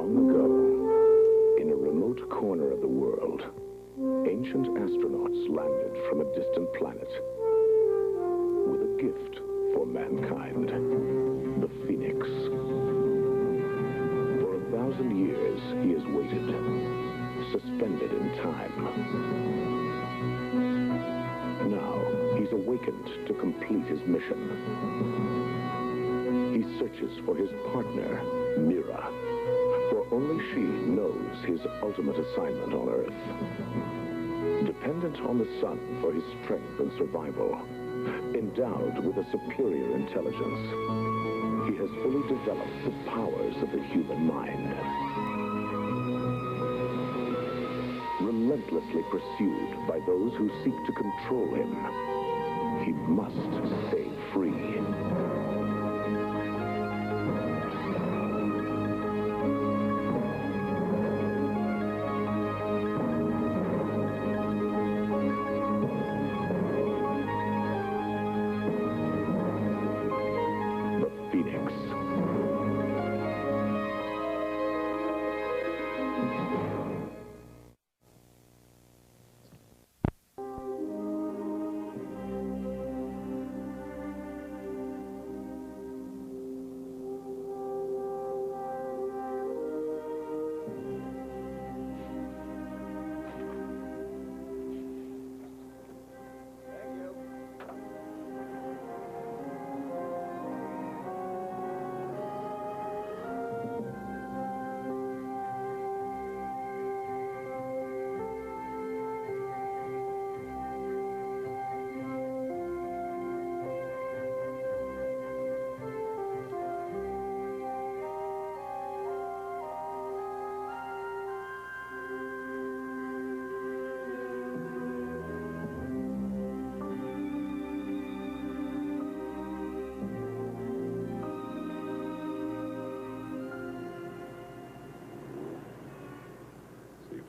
Long ago, in a remote corner of the world, ancient astronauts landed from a distant planet with a gift for mankind, the Phoenix. For 1,000 years, he has waited, suspended in time. Now, he's awakened to complete his mission. He searches for his partner, Mira, for only she knows his ultimate assignment on Earth. Dependent on the sun for his strength and survival, endowed with a superior intelligence, he has fully developed the powers of the human mind. Relentlessly pursued by those who seek to control him, he must stay free. Phoenix.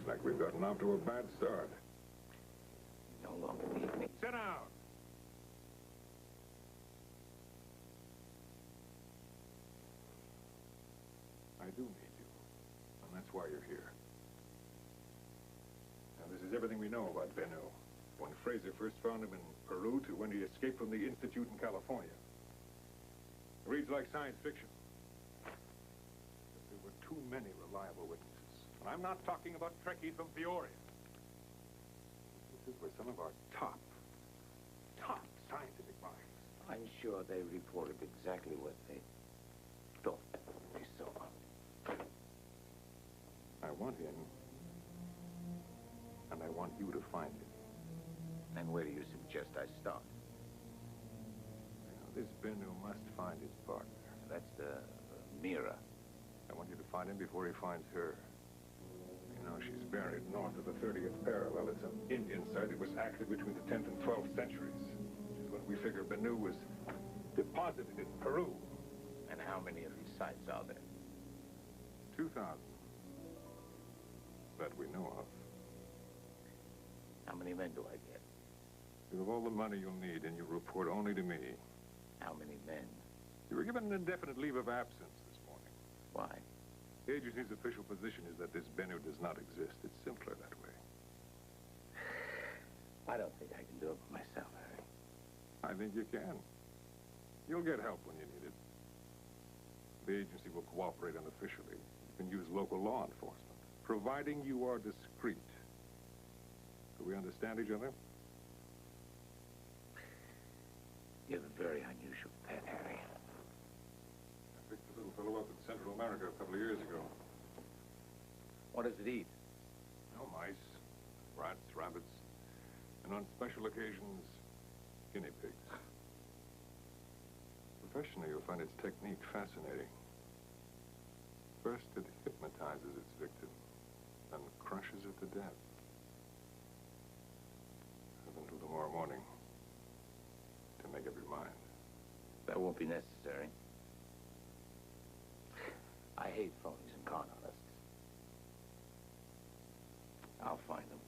Like we've gotten off to a bad start. No longer need me. Sit down! I do need you, and that's why you're here. Now, this is everything we know about Bennu. When Fraser first found him in Peru to when he escaped from the Institute in California. It reads like science fiction. But there were too many reliable witnesses. And I'm not talking about Trekkies from Peoria. This is where some of our top scientific minds. I'm sure they reported exactly what they thought they saw. I want him, and I want you to find him. And where do you suggest I start? Now, this Bennu must find his partner. That's the Mira. I want you to find him before he finds her. You know, she's buried north of the 30th parallel at some Indian site that was active between the 10th and 12th centuries. Which is when we figure Bennu was deposited in Peru. And how many of these sites are there? 2,000. That we know of. How many men do I get? You have all the money you'll need, and you report only to me. How many men? You were given an indefinite leave of absence this morning. Why? The agency's official position is that this Bennu does not exist. It's simpler that way. I don't think I can do it by myself, Harry. I think you can. You'll get help when you need it. The agency will cooperate unofficially. You can use local law enforcement, providing you are discreet. Do we understand each other? You have a very unusual pet, Harry. I picked a little fellow up in Central America a couple of years ago. What does it eat? No mice, rats, rabbits, and on special occasions, guinea pigs. Professionally, you'll find its technique fascinating. First, it hypnotizes its victim, and crushes it to death. Have until tomorrow morning to make up your mind. That won't be necessary. I hate phonies and con artists. I'll find them.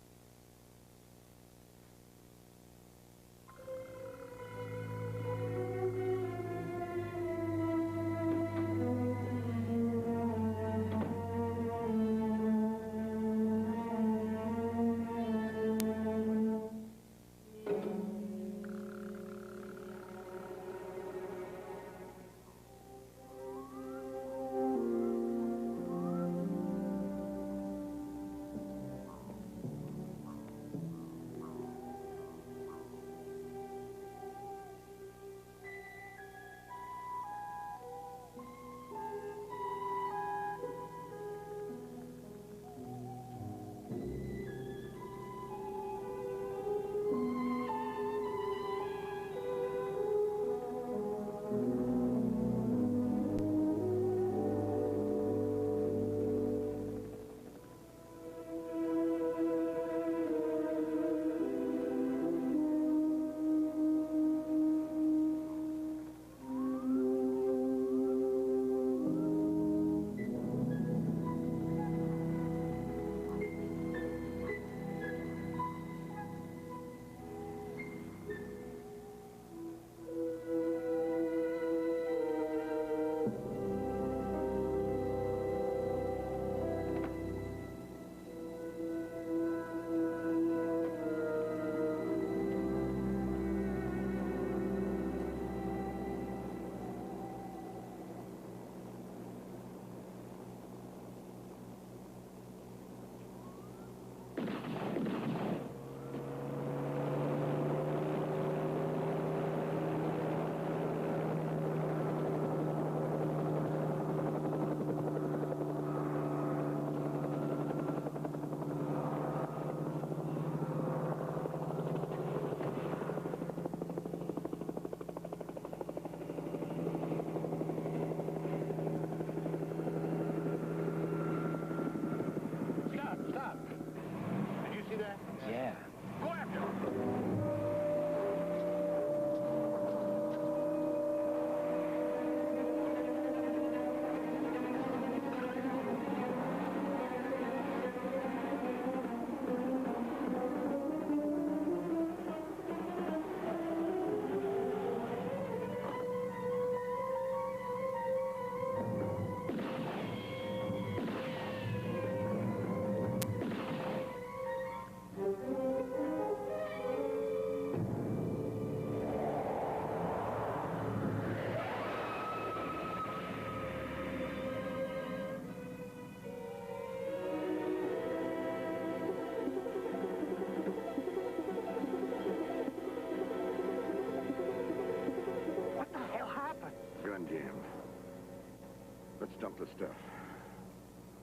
stuff.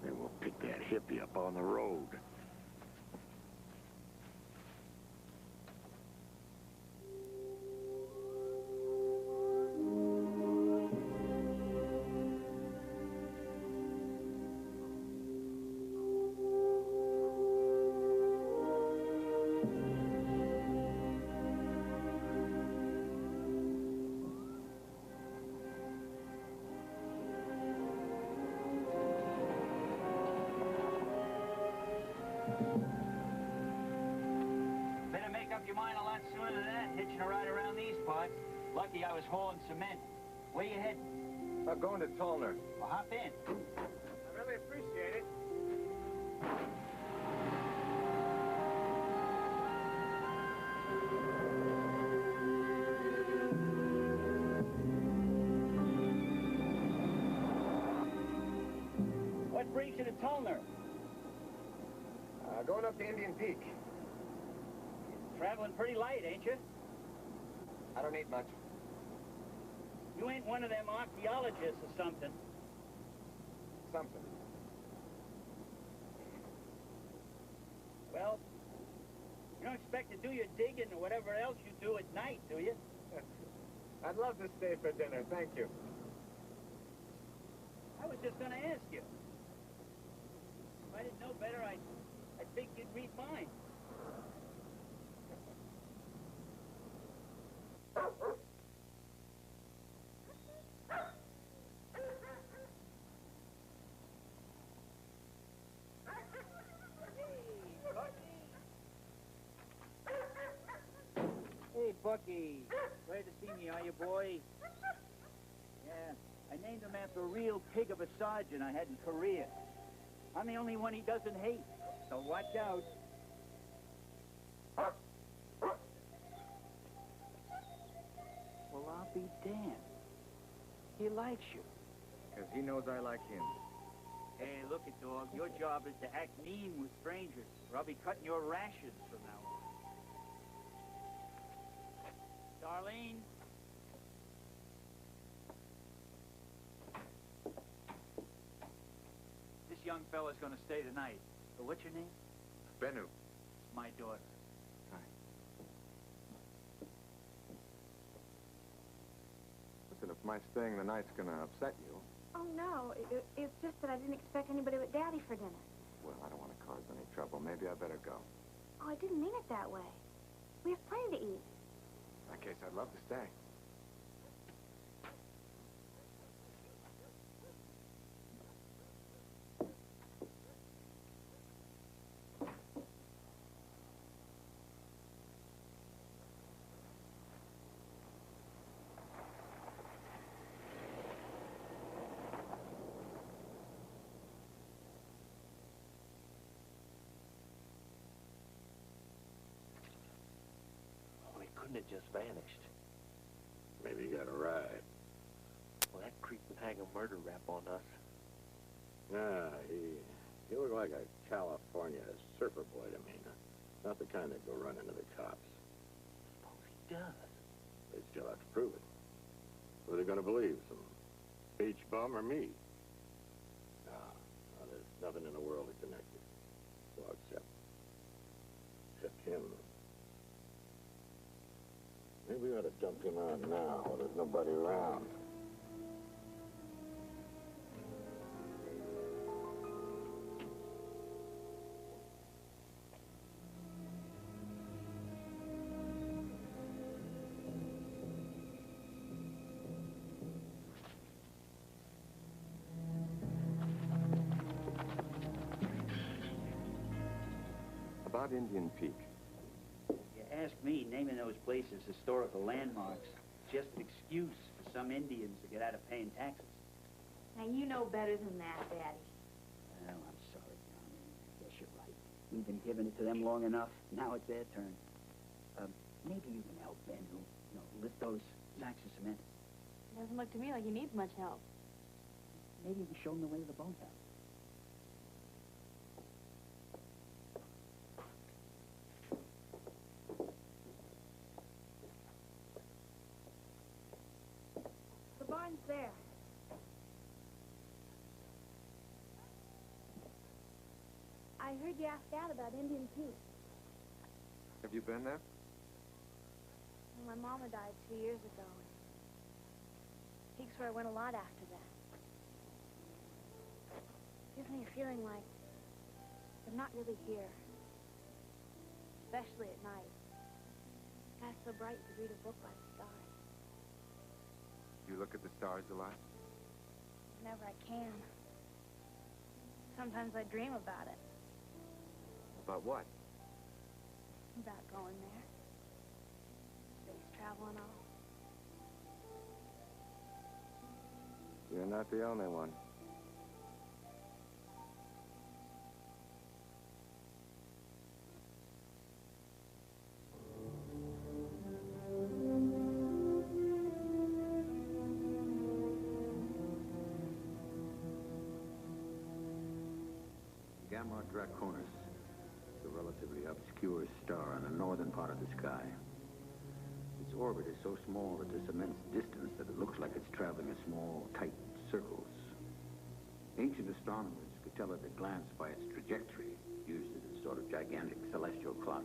Then we'll pick that hippie up on the road. Better make up your mind a lot sooner than that, hitching a ride around these parts. Lucky I was hauling cement. Where you heading? I'm going to Tolner. Well, hop in. I really appreciate it. What brings you to Tolner? Going up to Indian Peak. Traveling pretty light, ain't you? I don't eat much. You ain't one of them archaeologists or something. Something. Well, you don't expect to do your digging or whatever else you do at night, do you? I'd love to stay for dinner, thank you. I was just gonna ask you. If I didn't know better, I'd think you'd read mine. Hey, Bucky. Glad to see me, are you, boy? Yeah, I named him after a real pig of a sergeant I had in Korea. I'm the only one he doesn't hate, so watch out. Well, I'll be damned. He likes you. Because he knows I like him. Hey, look it, dog. Your job is to act mean with strangers, or I'll be cutting your rations from now on. Darlene? This young fella's gonna stay tonight. So what's your name? Bennu. My daughter. Hi. Listen, if my staying the night's gonna upset you, Oh, no. It's just that I didn't expect anybody but Daddy for dinner. well, I don't want to cause any trouble. Maybe I better go. Oh, I didn't mean it that way. We have plenty to eat. In that case, I'd love to stay. Well, he couldn't have just vanished. Maybe he got a ride. Well, that creep would hang a murder rap on us. Nah, he looked like a California surfer boy to me. Not the kind that go run into the cops. Suppose he does. They still have to prove it. Who are they going to believe? Some beach bum or me? No, there's nothing in the world that connects us. Well, except him. Maybe we ought to dump him out now while there's nobody around. About Indian Peak. You ask me, naming those places historical landmarks is just an excuse for some Indians to get out of paying taxes. Now, you know better than that, Daddy. Well, I'm sorry, Tommy. I guess you're right. We've been giving it to them long enough. Now it's their turn. Maybe you can help Ben, who, lift those sacks of cement. It doesn't look to me like he needs much help. Maybe you can show him the way to the boathouse. The barn's there. I heard you asked Dad about Indian Peak. Have you been there? Well, my mama died 2 years ago. Peak's where I went a lot after that. Gives me a feeling like I'm not really here. Especially at night. Sky's so bright to read a book by the stars. You look at the stars a lot? Whenever I can. Sometimes I dream about it. About what? About going there. Space travel and all. You're not the only one. Gamma Draconis is a relatively obscure star in the northern part of the sky. Its orbit is so small at this immense distance that it looks like it's traveling in small, tight circles. Ancient astronomers could tell at a glance by its trajectory, used as a sort of gigantic celestial clock.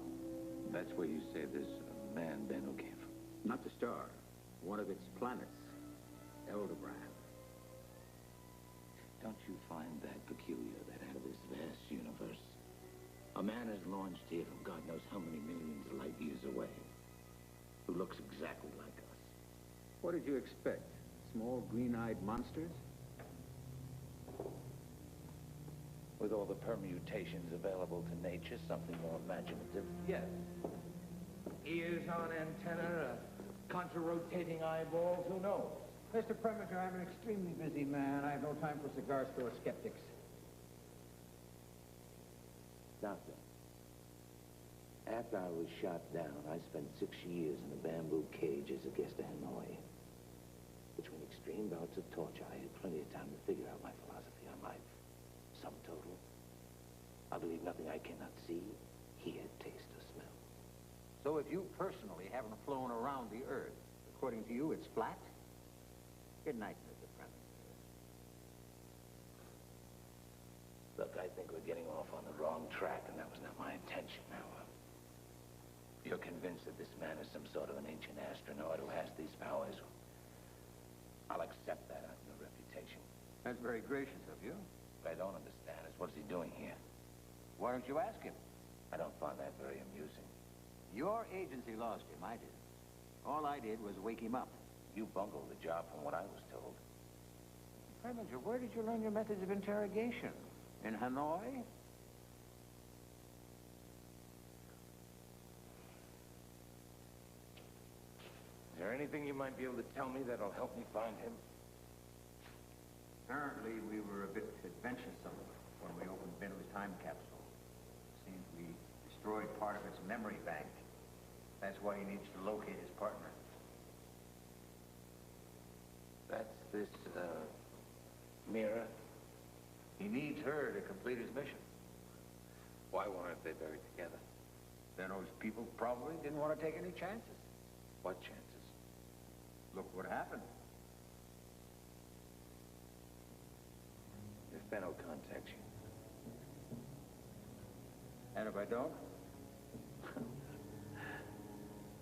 That's where you say this man Bennu came from. Not the star, one of its planets, Aldebaran. Don't you find that peculiar, that out of this vast universe, a man is launched here from God knows how many millions of light years away, who looks exactly like us? What did you expect? Small, green-eyed monsters? With all the permutations available to nature, something more imaginative. Yes. Ears on antenna, contra-rotating eyeballs, who knows? Mr. Preminger, I'm an extremely busy man. I have no time for cigar store skeptics. Doctor, after I was shot down, I spent 6 years in a bamboo cage as a guest of Hanoi. Between extreme bouts of torture, I had plenty of time to figure out my philosophy on life. Sum total, I believe nothing I cannot see, hear, taste, or smell. So if you personally haven't flown around the Earth, according to you, it's flat? Good night, Mr. Preminger. Look, I think we're getting off on the wrong track, and that was not my intention. Now, you're convinced that this man is some sort of an ancient astronaut who has these powers. I'll accept that on your reputation. That's very gracious of you. What I don't understand is what's he doing here? Why don't you ask him? I don't find that very amusing. Your agency lost him, I did. All I did was wake him up. You bungled the job from what I was told. Preminger, where did you learn your methods of interrogation? In Hanoi? Is there anything you might be able to tell me that'll help me find him? Apparently, we were a bit adventuresome when we opened Bennu's time capsule. It seems we destroyed part of its memory bank. That's why he needs to locate his partner. That's this, Mira? He needs her to complete his mission. Why weren't they buried together? Bennu's people probably didn't want to take any chances. What chances? Look what happened. If Bennu contacts you. And if I don't?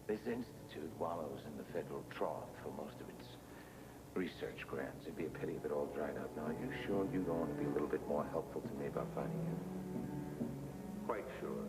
This institute wallows in the federal trough for most of its research grants. It'd be a pity if it all dried up. Now, are you sure you don't want to be a little bit more helpful to me about finding him? Quite sure.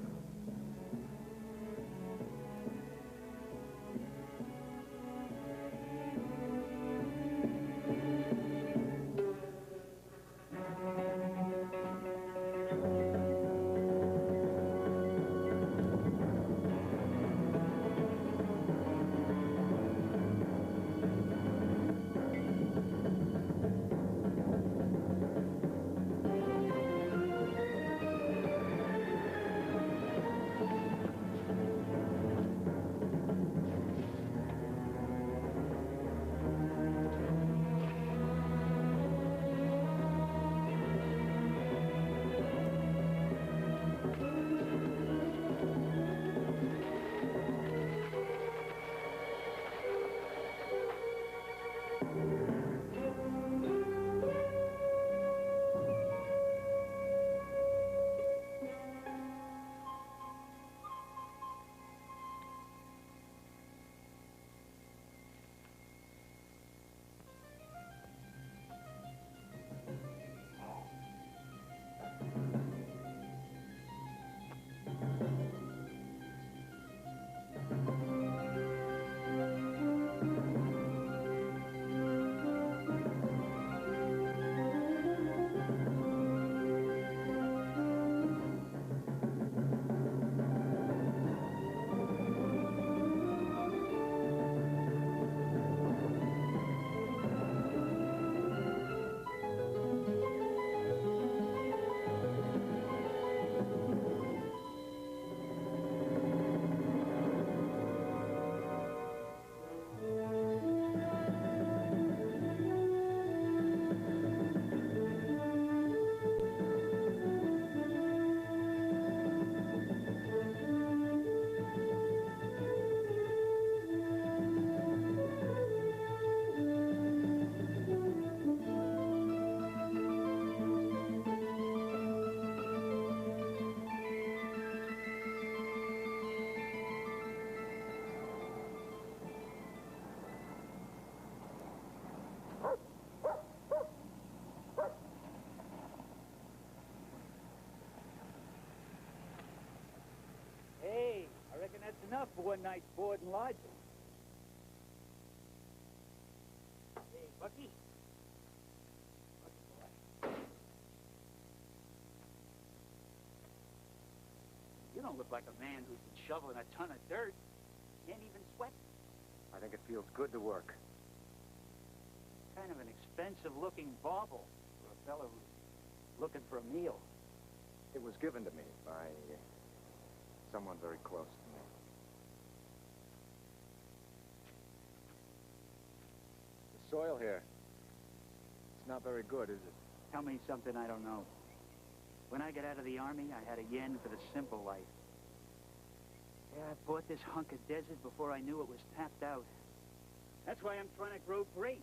enough for one night's board and lodging. Hey, Bucky. Bucky boy. You don't look like a man who's been shoveling a ton of dirt. Can't even sweat. I think it feels good to work. Kind of an expensive-looking bauble for a fellow who's looking for a meal. It was given to me by someone very close to me. The soil here, it's not very good, is it? Tell me something I don't know. When I got out of the Army, I had a yen for the simple life. Yeah, I bought this hunk of desert before I knew it was tapped out. That's why I'm trying to grow grapes.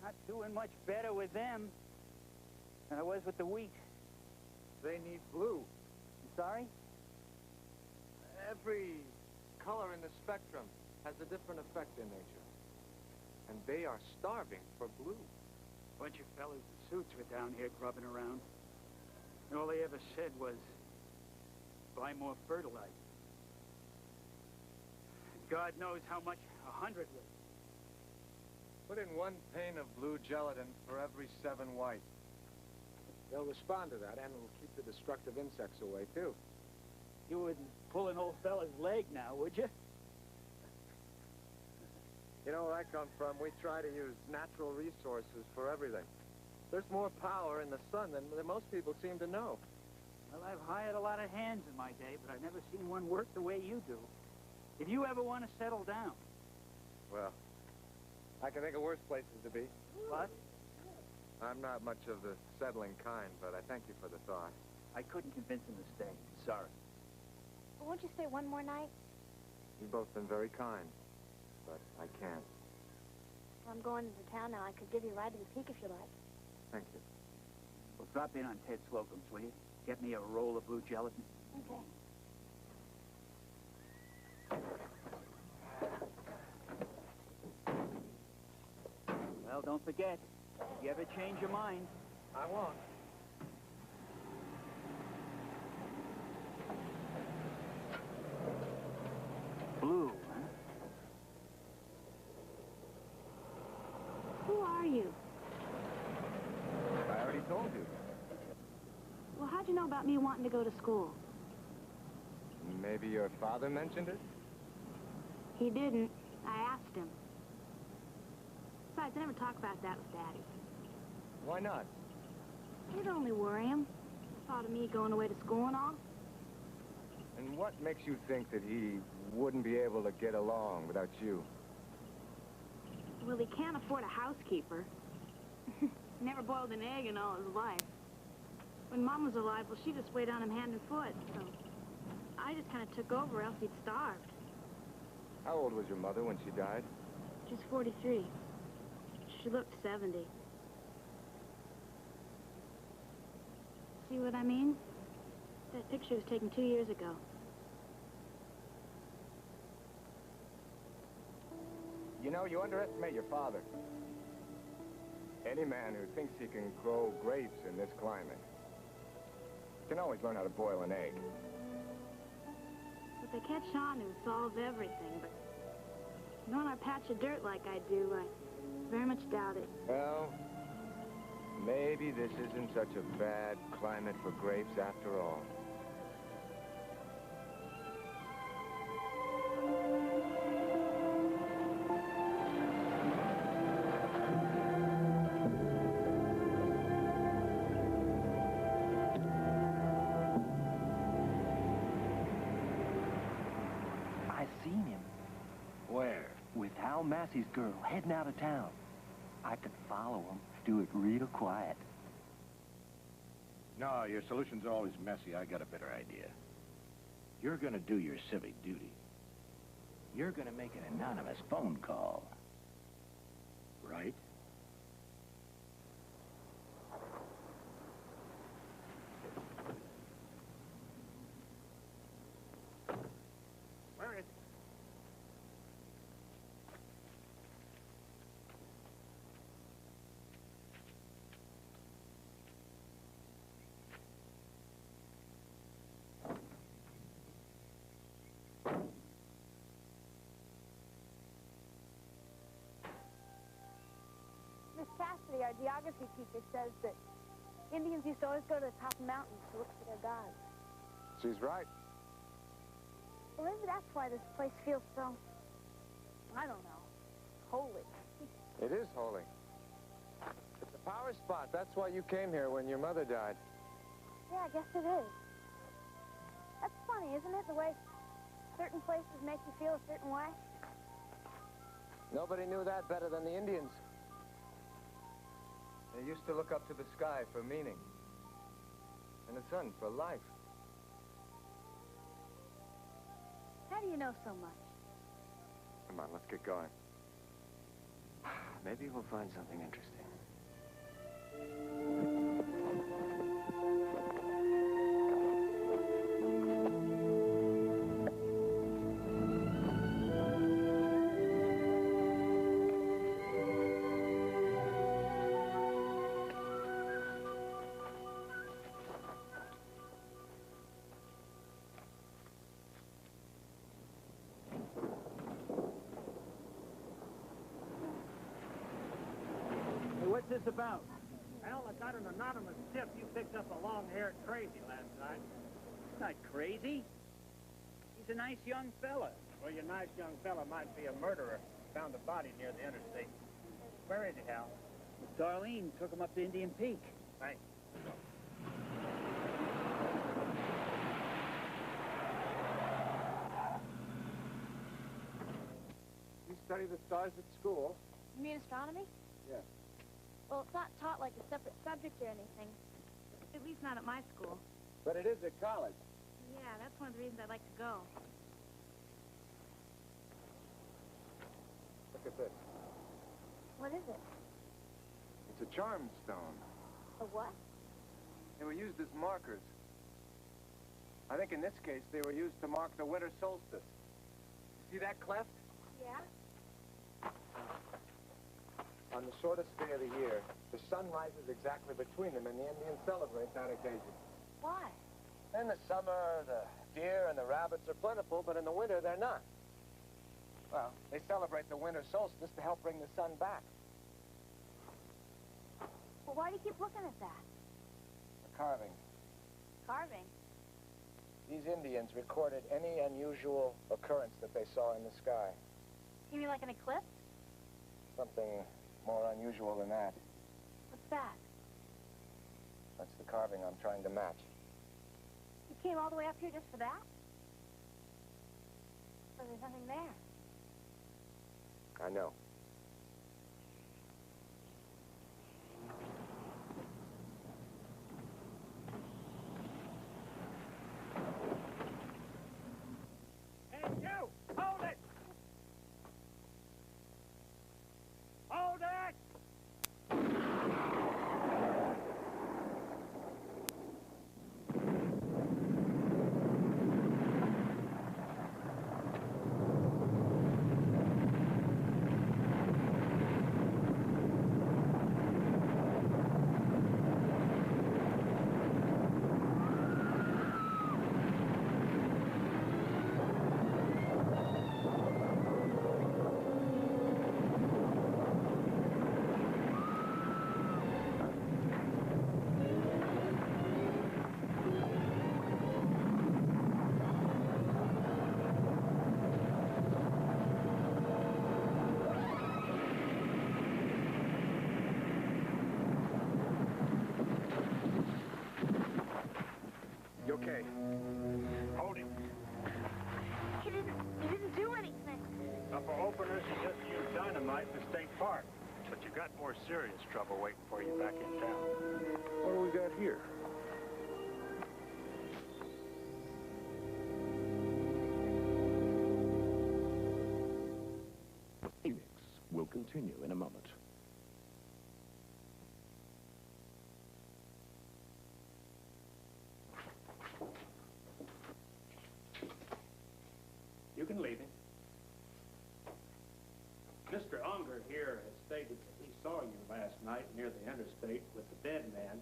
Not doing much better with them than I was with the wheat. They need blue. You sorry? Every color in the spectrum has a different effect in nature. And they are starving for blue. Bunch of fellas in suits were down here grubbing around. And all they ever said was, buy more fertilizer. God knows how much 100 was. Put in 1 pane of blue gelatin for every 7 white. They'll respond to that, and it'll keep the destructive insects away, too. You wouldn't pull an old fella's leg now, would you? You know where I come from, we try to use natural resources for everything. There's more power in the sun than most people seem to know. Well, I've hired a lot of hands in my day, but I've never seen one work the way you do. If you ever want to settle down. Well, I can think of worse places to be. What? I'm not much of the settling kind, but I thank you for the thought. I couldn't convince him to stay. Sorry. Well, won't you stay one more night? You've both been very kind, but I can't. Well, I'm going into town now. I could give you a ride to the peak if you like. Thank you. Well, drop in on Ted Slocum's, will you? Get me a roll of blue gelatin. Okay. Well, don't forget, if you ever change your mind. I won't. Blue, huh? Who are you? I already told you. Well, how'd you know about me wanting to go to school? Maybe your father mentioned it? He didn't. I asked him. Besides, I never talk about that with Daddy. Why not? It'd only worry him. The thought of me going away to school and all. And what makes you think that he wouldn't be able to get along without you? Well, he can't afford a housekeeper. Never boiled an egg in all his life. When Mom was alive, well, she just weighed on him hand and foot, so I just kind of took over, else he'd starved. How old was your mother when she died? She's 43. She looked 70. See what I mean? That picture was taken 2 years ago. You know, you underestimate your father. Any man who thinks he can grow grapes in this climate can always learn how to boil an egg. If they catch on, it solves everything, but knowing our patch of dirt like I do, I very much doubt it. Well, maybe this isn't such a bad climate for grapes after all. I seen him. Where? With Hal Massey's girl heading out of town. I could follow him, do it real quiet. No, your solution's always messy. I got a better idea. You're gonna do your civic duty. You're gonna make an anonymous phone call. Right? Where is Cassidy, our geography teacher, says that Indians used to always go to the top of mountains to look for their gods. She's right. Well, maybe that's why this place feels so, I don't know, holy. It is holy. It's a power spot. That's why you came here when your mother died. Yeah, I guess it is. That's funny, isn't it? The way certain places make you feel a certain way. Nobody knew that better than the Indians. They used to look up to the sky for meaning. And the sun for life. How do you know so much? Come on, let's get going. Maybe we'll find something interesting. What's this about? Well, I got an anonymous tip you picked up a long-haired crazy last night. He's not crazy. He's a nice young fella. Well, your nice young fella might be a murderer. Found a body near the interstate. Where is he, Hal? Darlene took him up to Indian Peak. Thanks. You study the stars at school? You mean astronomy? Yes. Well, it's not taught like a separate subject or anything. At least not at my school. But it is at college. Yeah, that's one of the reasons I'd like to go. Look at this. What is it? It's a charm stone. A what? They were used as markers. I think in this case they were used to mark the winter solstice. See that cleft? Yeah? On the shortest day of the year, the sun rises exactly between them, and the Indians celebrate that occasion. Why? In the summer, the deer and the rabbits are plentiful, but in the winter, they're not. Well, they celebrate the winter solstice to help bring the sun back. Well, why do you keep looking at that? The carving. Carving? These Indians recorded any unusual occurrence that they saw in the sky. You mean like an eclipse? Something more unusual than that. What's that? That's the carving I'm trying to match. You came all the way up here just for that? Well, there's nothing there. I know. Hey, you! Hold it! Hold it! You okay? Hold him. He didn't do anything. Now, for openers, you just used dynamite in the state park. But you got more serious trouble waiting for you back in town. What do we got here? Phoenix will continue in a moment. You can leave him. Mr. Unger here has stated that he saw you last night near the interstate with the dead man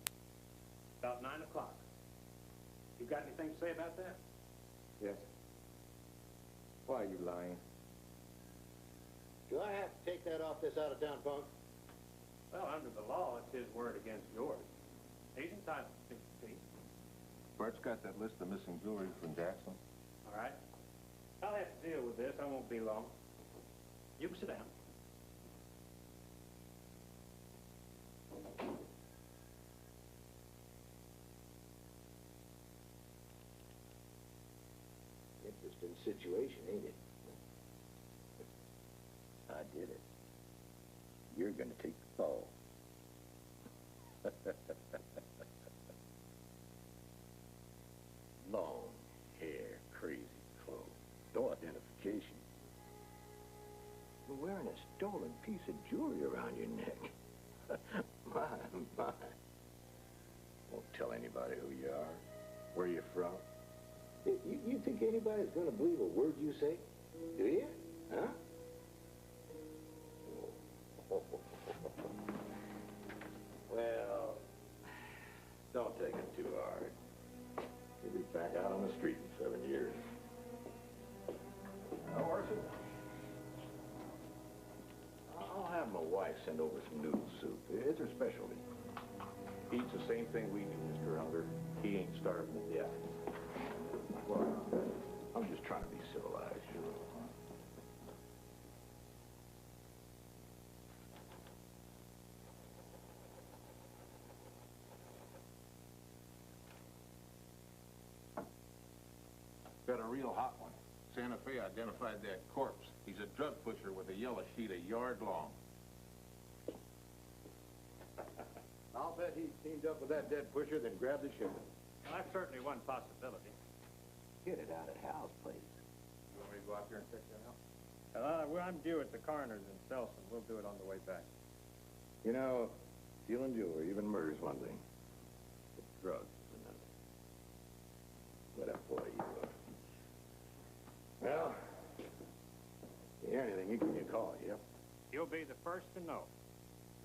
about 9 o'clock. You got anything to say about that? Yes. Why are you lying? Do I have to take that off this out-of-town punk? Well, under the law, it's his word against yours. He's entitled to 60 feet. Bart's got that list of missing jewelry from Jackson. All right. I'll have to deal with this. I won't be long. You can sit down. Interesting situation, ain't it? I did it. You're gonna take the fall. Long hair, crazy clothes, no identification. You're wearing a stolen piece of jewelry around your neck. My. Won't tell anybody who you are, where you're from. You think anybody's gonna believe a word you say? Do you? Huh? Well, don't take it too hard. You'll be back out on the street in 7 years. Now, Orson, I'll have my wife send over some noodle soup. It's her specialty. He eats the same thing we do, Mr. Unger. He ain't starving to death. Well, I'm just trying to be civilized, you know. Got a real hot one. Santa Fe identified that corpse. He's a drug pusher with a yellow sheet a yard long. I'll bet he teamed up with that dead pusher, then grabbed the sugar. Well, that's certainly one possibility. Get it out of Hal's place. You want me to go out there and check that out? Well, I'm due at the coroner's in Selson. We'll do it on the way back. You know, stealing jewelry, even murder's one thing. But drugs is another. What a boy you are. Well, if you hear anything, you give me a call, yep? You'll be the first to know.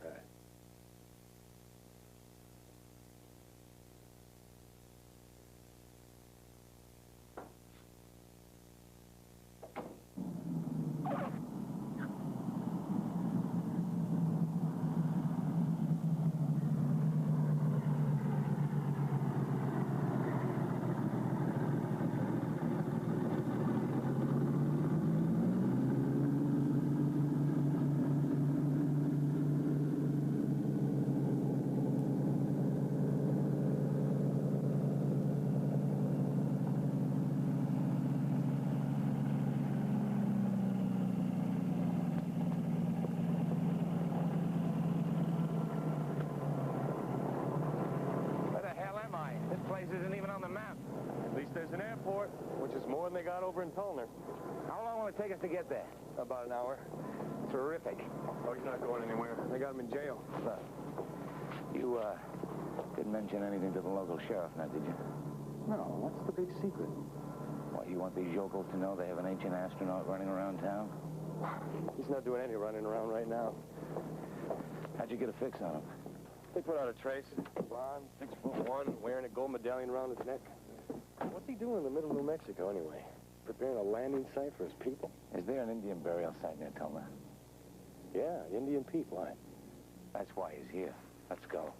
Right. Isn't even on the map. At least there's an airport, which is more than they got over in Tolner. How long will it take us to get there? About an hour. Terrific. Oh, he's not going anywhere. They got him in jail. You, didn't mention anything to the local sheriff now, did you? No, what's the big secret? What, you want these yokels to know they have an ancient astronaut running around town? He's not doing any running around right now. How'd you get a fix on him? They put out a trace. Blonde, 6'1", wearing a gold medallion around his neck. What's he doing in the middle of New Mexico, anyway? Preparing a landing site for his people? Is there an Indian burial site near Tulna? Yeah, Indian Pete. Why? That's why he's here. Let's go.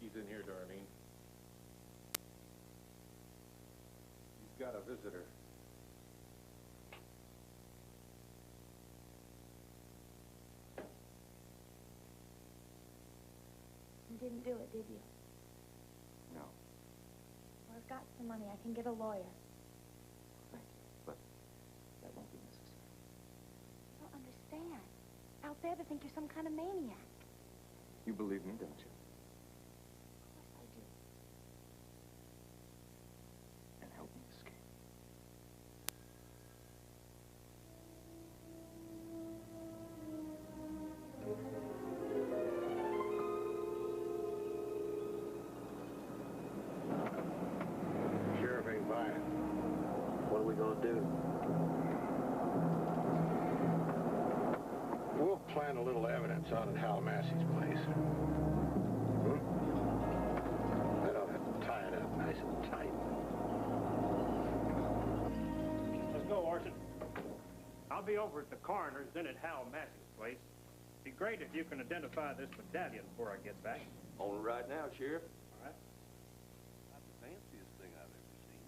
He's in here, Darlene. He's got a visitor. You didn't do it, did you? No. Well, I've got some money. I can get a lawyer. Thank you. But that won't be necessary. I don't understand. Out there, they think you're some kind of maniac. You believe me, don't you? Of course I do. will do. We'll plant a little evidence out at Hal Massey's place. That ought to tie it up nice and tight. Let's go, Orson. I'll be over at the coroner's, then at Hal Massey's place. Be great if you can identify this medallion before I get back. On it right now, Sheriff. All right. Not the fanciest thing I've ever seen.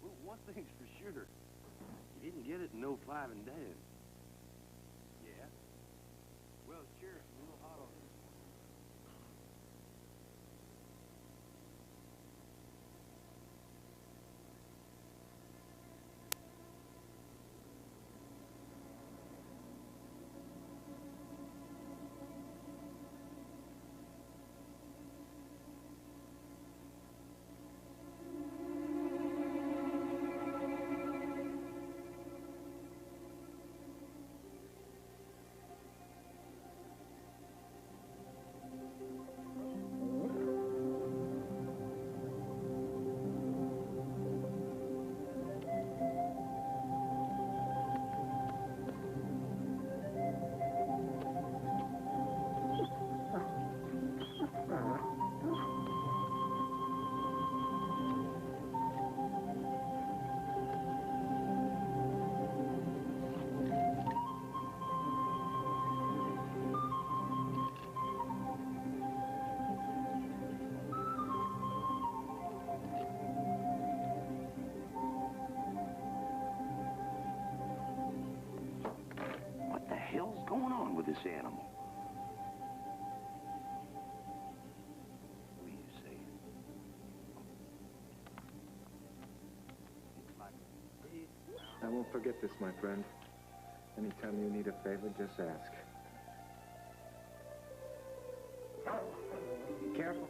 Well, one thing's for sure. You didn't get it in no 5 and dime. Yeah? Well, Sheriff, a little hot on it. What the hell's going on with this animal? What do you say? I won't forget this, my friend. Anytime you need a favor, just ask. Be careful.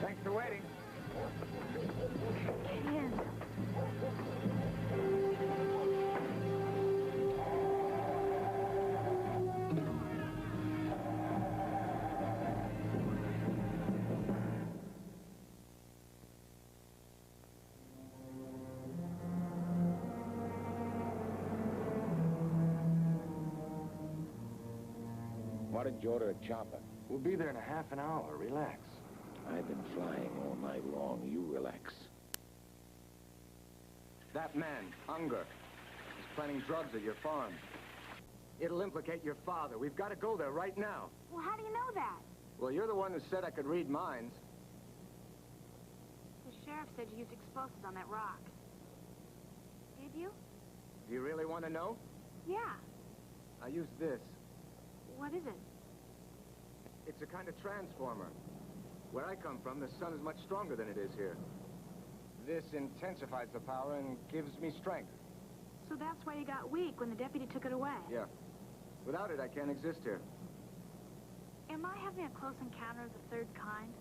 Thanks for waiting. Ken. Why did you order a chopper? We'll be there in a half an hour. Relax. I've been flying all night long. You relax. That man, Unger, is planting drugs at your farm. It'll implicate your father. We've got to go there right now. Well, how do you know that? Well, you're the one who said I could read minds. The sheriff said you used explosives on that rock. Did you? Do you really want to know? Yeah. I used this. What is it? It's a kind of transformer. Where I come from, the sun is much stronger than it is here. This intensifies the power and gives me strength. So that's why you got weak when the deputy took it away? Yeah. Without it, I can't exist here. Am I having a close encounter of the third kind?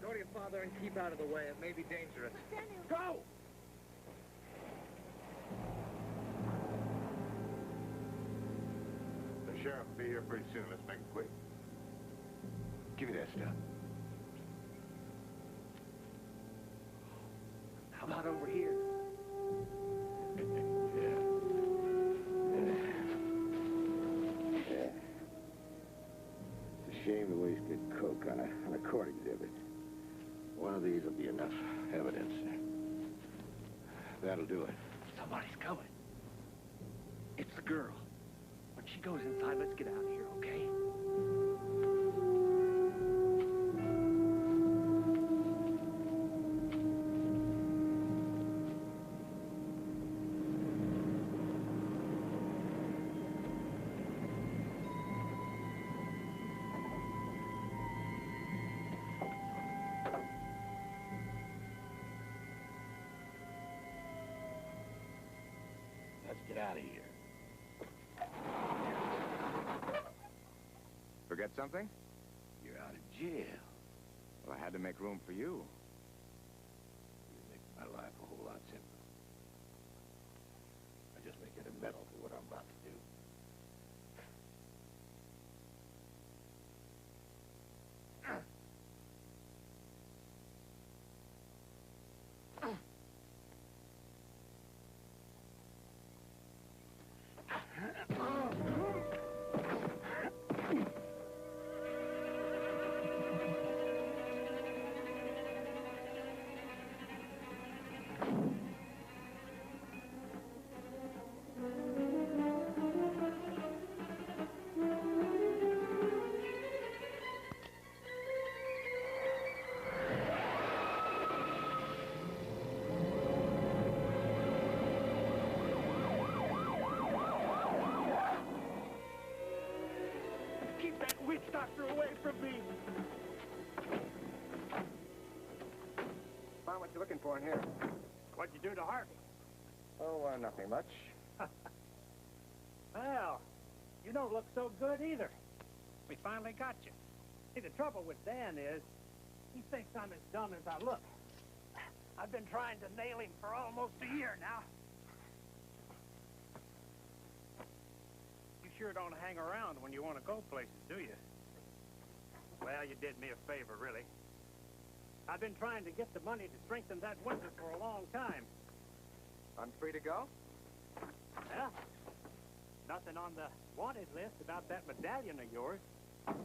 Go to your father and keep out of the way. It may be dangerous. Daniel! Go! The sheriff will be here pretty soon. Let's make it quick. Give me that stuff. How about over here? It's a shame the waste get coke on a court exhibit. One of these will be enough evidence. That'll do it. Somebody's coming. It's the girl. When she goes inside, let's get out of here, okay? Let's get out of here. Forget something? You're out of jail. Well, I had to make room for you. You make my life a whole lot simpler. I just make it a medal for what I'm about to do. Keep that witch doctor away from me! Find what you're looking for in here. What'd you do to Harvey? Oh, nothing much. Well, you don't look so good either. We finally got you. See, the trouble with Dan is, he thinks I'm as dumb as I look. I've been trying to nail him for almost a year now. You sure don't hang around when you want to go places, do you? Well, you did me a favor, really. I've been trying to get the money to strengthen that window for a long time. I'm free to go? Well, nothing on the wanted list about that medallion of yours. And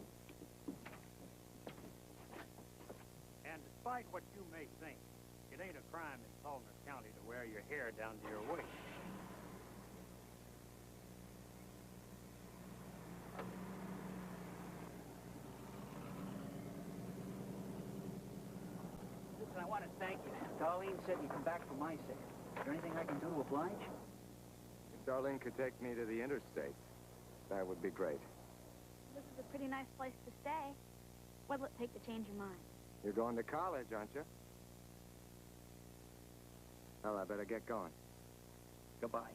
despite what you may think, it ain't a crime in Palmer County to wear your hair down to your waist. Listen, I want to thank you. Darlene said you'd come back for my sake. Is there anything I can do to oblige? If Darlene could take me to the interstate, that would be great. This is a pretty nice place to stay. What'll it take to change your mind? You're going to college, aren't you? Well, I better get going. Goodbye.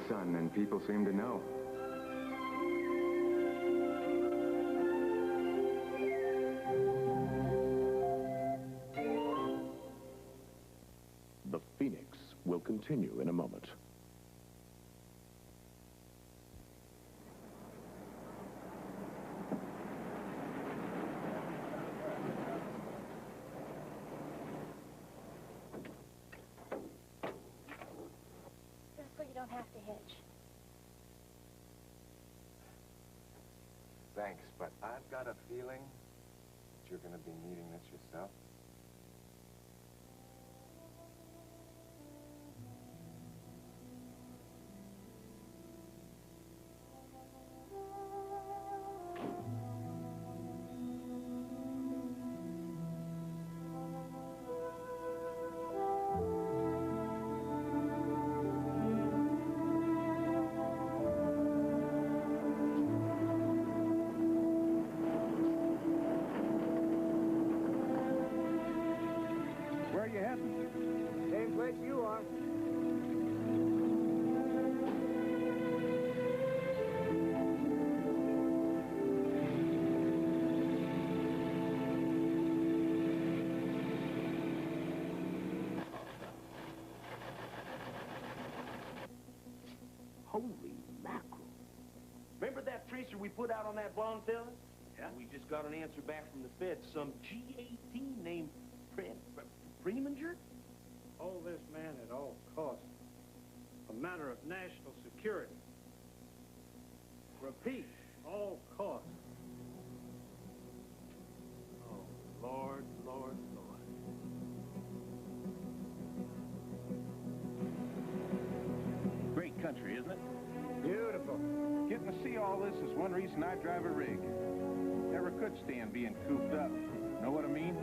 sun, and people seem to know. The Phoenix will continue in a moment. Just so you don't have to hitch. Thanks, but I've got a feeling that you're going to be needing this yourself. Where are you heading? Same place you are. Holy mackerel. Remember that tracer we put out on that blonde fella? Yeah. We just got an answer back from the feds. Some G-18 named Preminger? Hold this man at all costs. A matter of national security. Repeat, all costs. Oh, Lord, Lord, Lord. Great country, isn't it? Beautiful. Getting to see all this is one reason I drive a rig. Never could stand being cooped up. Know what I mean?